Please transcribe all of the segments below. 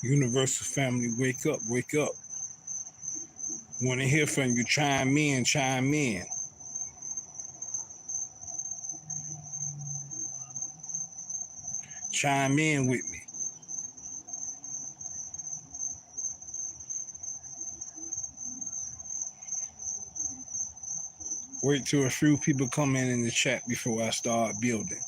Universal family, wake up, wake up. Want to hear from you, chime in, chime in. Chime in with me. Wait till a few people come in the chat before I start building.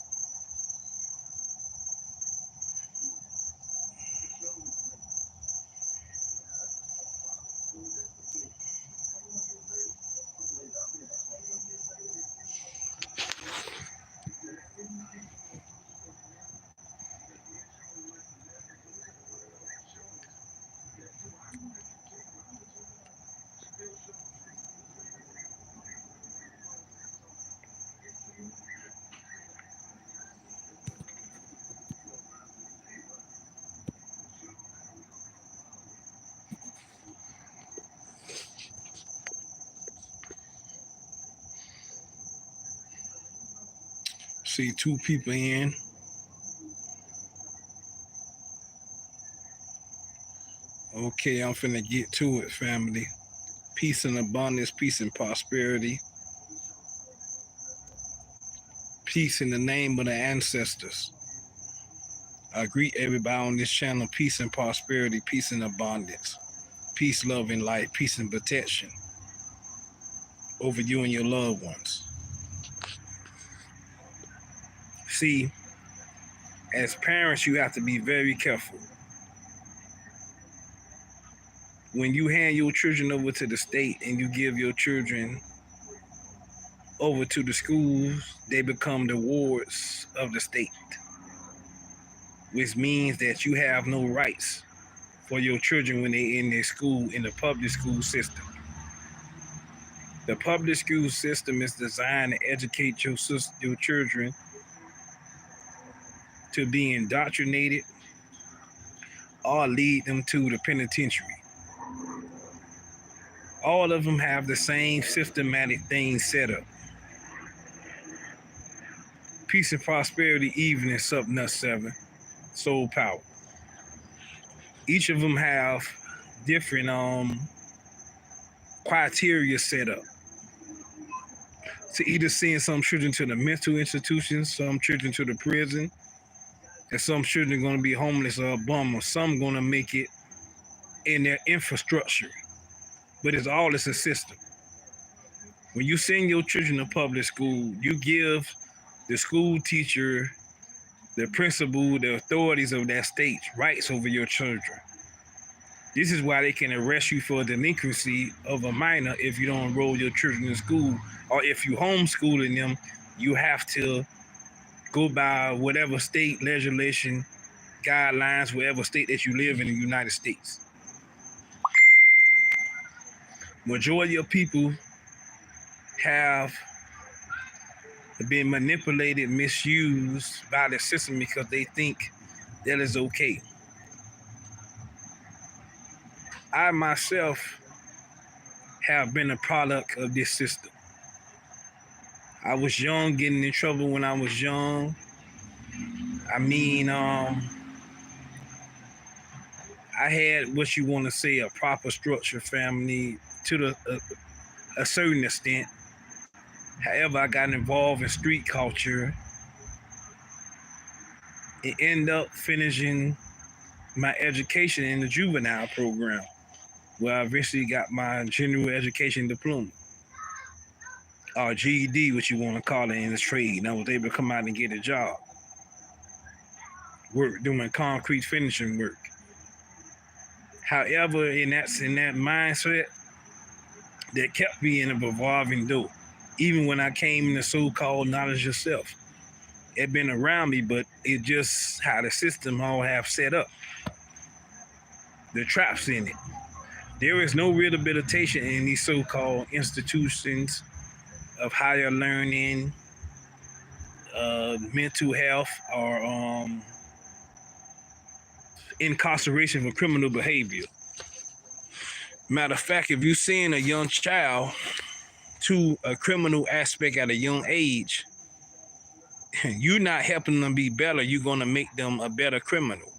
See 2 people in. Okay, I'm finna get to it, family. Peace and abundance, peace and prosperity. Peace in the name of the ancestors. I greet everybody on this channel. Peace and prosperity, peace and abundance. Peace, love, and light. Peace and protection over you and your loved ones. See, as parents, you have to be very careful. When you hand your children over to the state and you give your children over to the schools, they become the wards of the state, which means that you have no rights for your children when they're in their school, in the public school system. The public school system is designed to educate your children to be indoctrinated or lead them to the penitentiary. All of them have the same systematic things set up. Peace and prosperity, evening, Subnut 7, soul power. Each of them have different criteria set up to either send some children to the mental institutions, some children to the prison, and some children are going to be homeless or a bum, or some going to make it in their infrastructure. But it's a system. When you send your children to public school, you give the school teacher, the principal, the authorities of that state rights over your children. This is why they can arrest you for delinquency of a minor if you don't enroll your children in school, or if you homeschooling them, you have to go by whatever state legislation, guidelines, whatever state that you live in the United States. Majority of people have been manipulated, misused by the system because they think that is okay. I myself have been a product of this system. I was young, getting in trouble when I was young. I mean, I had what you want to say a proper structure family to a certain extent. However, I got involved in street culture and ended up finishing my education in the juvenile program, where I eventually got my general education diploma, or GED, what you want to call it in this trade. And I was able to come out and get a job, work doing concrete finishing work. However, in that mindset, that kept me in a revolving door. Even when I came into so-called knowledge yourself, it been around me, but it just how the system all have set up. The traps in it. There is no rehabilitation in these so-called institutions of higher learning, mental health, or incarceration for criminal behavior. Matter of fact, if you send a young child to a criminal aspect at a young age, you're not helping them be better. You're going to make them a better criminal.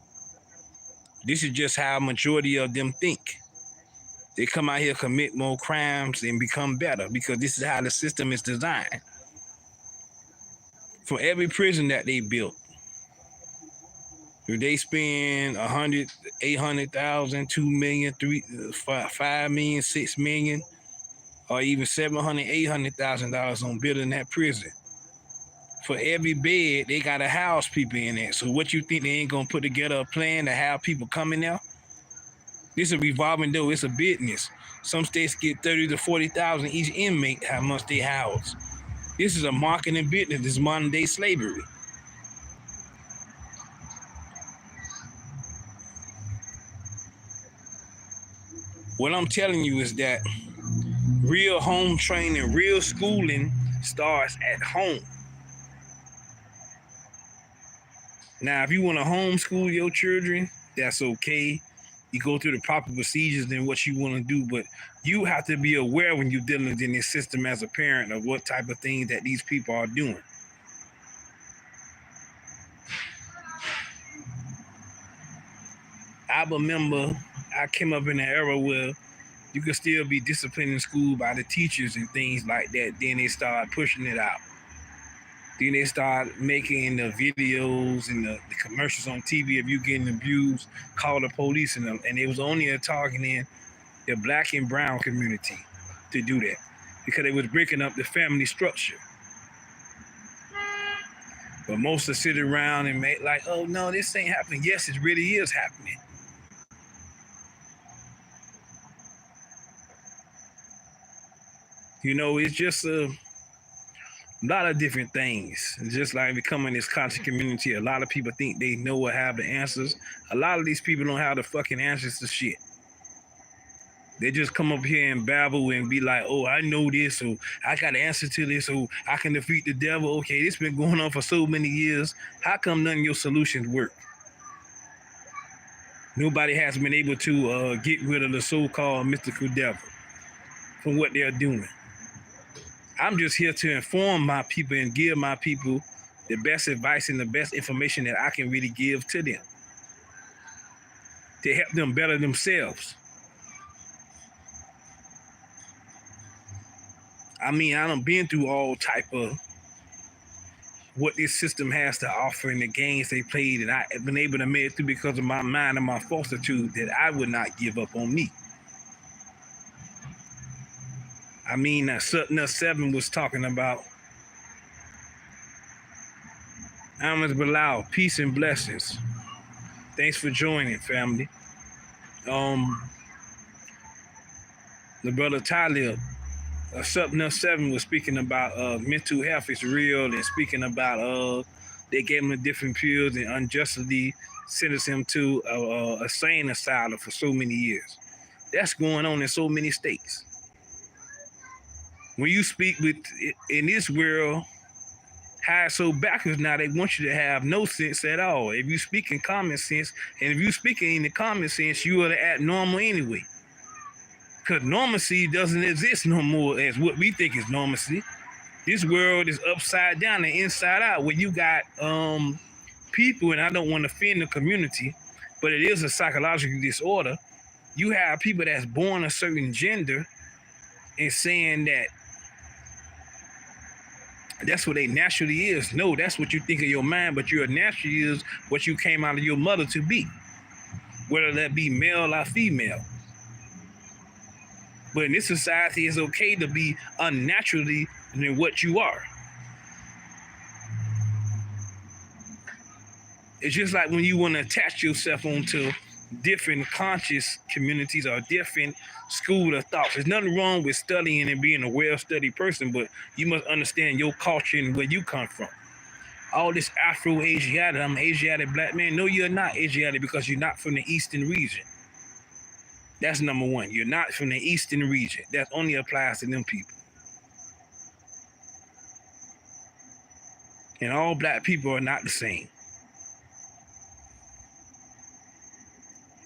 This is just how a majority of them think. They come out here, commit more crimes, and become better because this is how the system is designed. For every prison that they built, if they spend 100, 800,000, 2 million, 5 million, 6 million, or even $700,000, $800,000 on building that prison, for every bed, they gotta house people in there. So what you think they ain't gonna put together a plan to have people come in there? This is a revolving door. It's a business. Some states get 30 to 40,000 each inmate. How much they house? This is a marketing business. This is modern day slavery. What I'm telling you is that real home training, real schooling starts at home. Now, if you want to homeschool your children, that's okay. You go through the proper procedures and what you want to do, but you have to be aware when you're dealing in this system as a parent of what type of things that these people are doing. I remember I came up in an era where you could still be disciplined in school by the teachers and things like that. Then they start pushing it out. Then they start making the videos and the commercials on TV of you getting abused, call the police, and it was only targeting the black and brown community to do that because it was breaking up the family structure. But most of sit around and make like, oh no, this ain't happening. Yes, it really is happening. You know, it's just a lot of different things. It's just like becoming this conscious community. A lot of people think they know or have the answers. A lot of these people don't have the fucking answers to shit. They just come up here and babble and be like, oh, I know this, or I got an answer to this, or I can defeat the devil. Okay, this been going on for so many years. How come none of your solutions work? Nobody has been able to get rid of the so-called mystical devil from what they're doing. I'm just here to inform my people and give my people the best advice and the best information that I can really give to them to help them better themselves. I mean, I done been through all type of what this system has to offer and the games they played, and I've been able to make it through because of my mind and my fortitude that I would not give up on me. I mean, Sutton 7 was talking about Ahmed Bilal, peace and blessings. Thanks for joining, family. The brother Talib, Sutton 7 was speaking about mental health is real and speaking about they gave him different pills and unjustly sentenced him to a insane asylum for so many years. That's going on in so many states. When you speak in this world, how it's so backwards now, they want you to have no sense at all. If you speak in common sense, and if you speaking in the common sense, you are to act normal anyway. Because normalcy doesn't exist no more as what we think is normalcy. This world is upside down and inside out, where you got people, and I don't want to offend the community, but it is a psychological disorder. You have people that's born a certain gender and saying that that's what they naturally is. No, that's what you think of your mind, but your naturally is what you came out of your mother to be, whether that be male or female. But in this society, it's okay to be unnaturally than what you are. It's just like when you want to attach yourself onto different conscious communities or different school of thoughts. There's nothing wrong with studying and being a well-studied person, but you must understand your culture and where you come from. All this Afro-Asiatic, I'm an Asiatic black man. No, you're not Asiatic because you're not from the Eastern region. That's number one. You're not from the Eastern region. That only applies to them people. And all black people are not the same.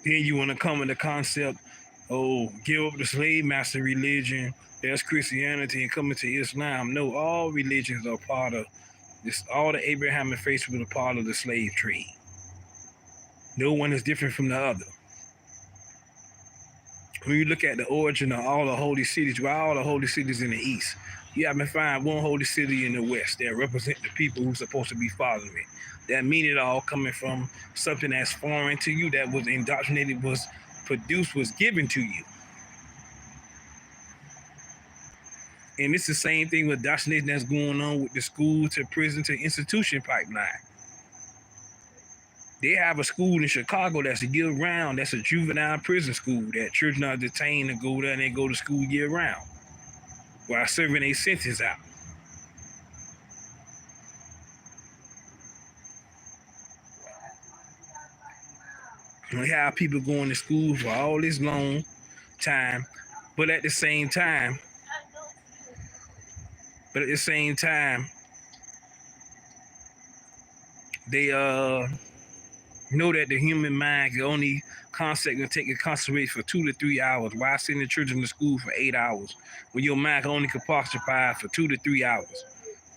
Then you want to come with the concept, oh, give up the slave master religion, there's Christianity, and coming to Islam. No, all religions are part of this. All the Abrahamic faith was a part of the slave trade. No one is different from the other. When you look at the origin of all the holy cities, why all the holy cities in the east? You happen to find one holy city in the west that represent the people who's supposed to be following it. That mean it all coming from something that's foreign to you, that was indoctrinated, was produced, was given to you. And it's the same thing with indoctrination that's going on with the school to prison to institution pipeline. They have a school in Chicago that's a year round. That's a juvenile prison school that children are detained to go there and they go to school year round while serving a sentence out. We have people going to school for all this long time, but at the same time, they know that the human mind can only concentrate for 2 to 3 hours. Why send the children to school for 8 hours when your mind can only capacify for 2 to 3 hours?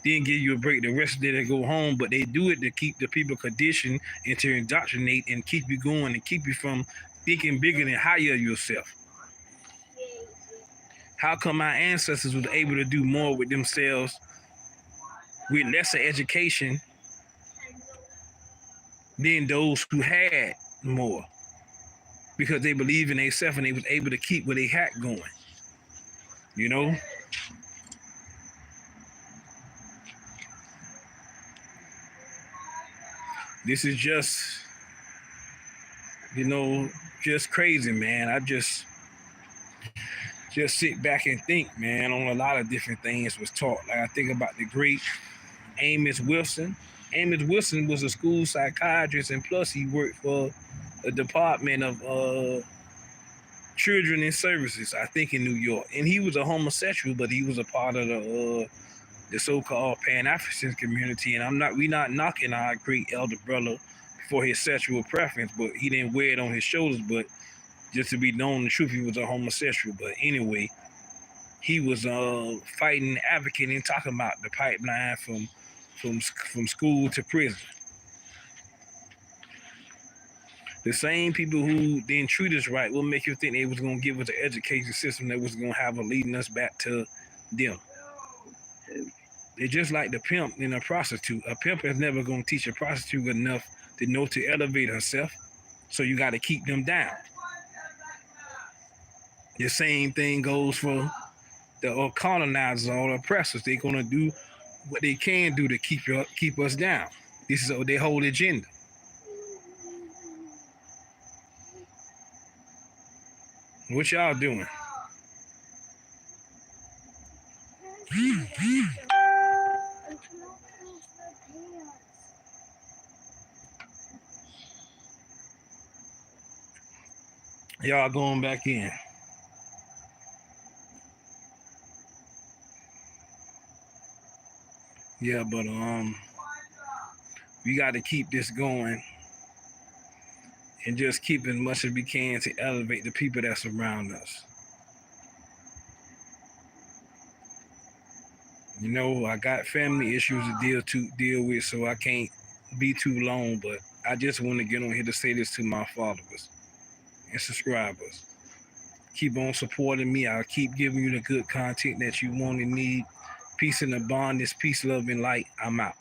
Then give you a break. The rest of the day they go home, but they do it to keep the people conditioned and to indoctrinate and keep you going and keep you from thinking bigger and higher yourself. How come our ancestors was able to do more with themselves with lesser education than those who had more? Because they believed in themselves and they was able to keep what they had going. You know? This is just, just crazy, man. I just sit back and think, man, on a lot of different things was taught. Like I think about the great Amos Wilson. Amos Wilson was a school psychiatrist, and plus he worked for a department of children and services, I think, in New York. And he was a homosexual, but he was a part of the so-called Pan-African community. And we not knocking our great elder brother for his sexual preference, but he didn't wear it on his shoulders. But just to be known the truth, he was a homosexual. But anyway, he was fighting, advocating, talking about the pipeline from school to prison. The same people who didn't treat us right will make you think they was going to give us an education system that was going to have a leading us back to them. They're just like the pimp and a prostitute. A pimp is never going to teach a prostitute enough to know to elevate herself, so you got to keep them down. The same thing goes for the colonizers or the oppressors. They're going to do what they can do to keep us down. This is their whole agenda. What y'all doing? Y'all going back in. Yeah, but we got to keep this going and just keep as much as we can to elevate the people that surround us. You know, I got family issues to deal with, so I can't be too long, but I just want to get on here to say this to my followers and subscribers. Keep on supporting me. I'll keep giving you the good content that you want and need. Peace and abundance, peace, love, and light. I'm out.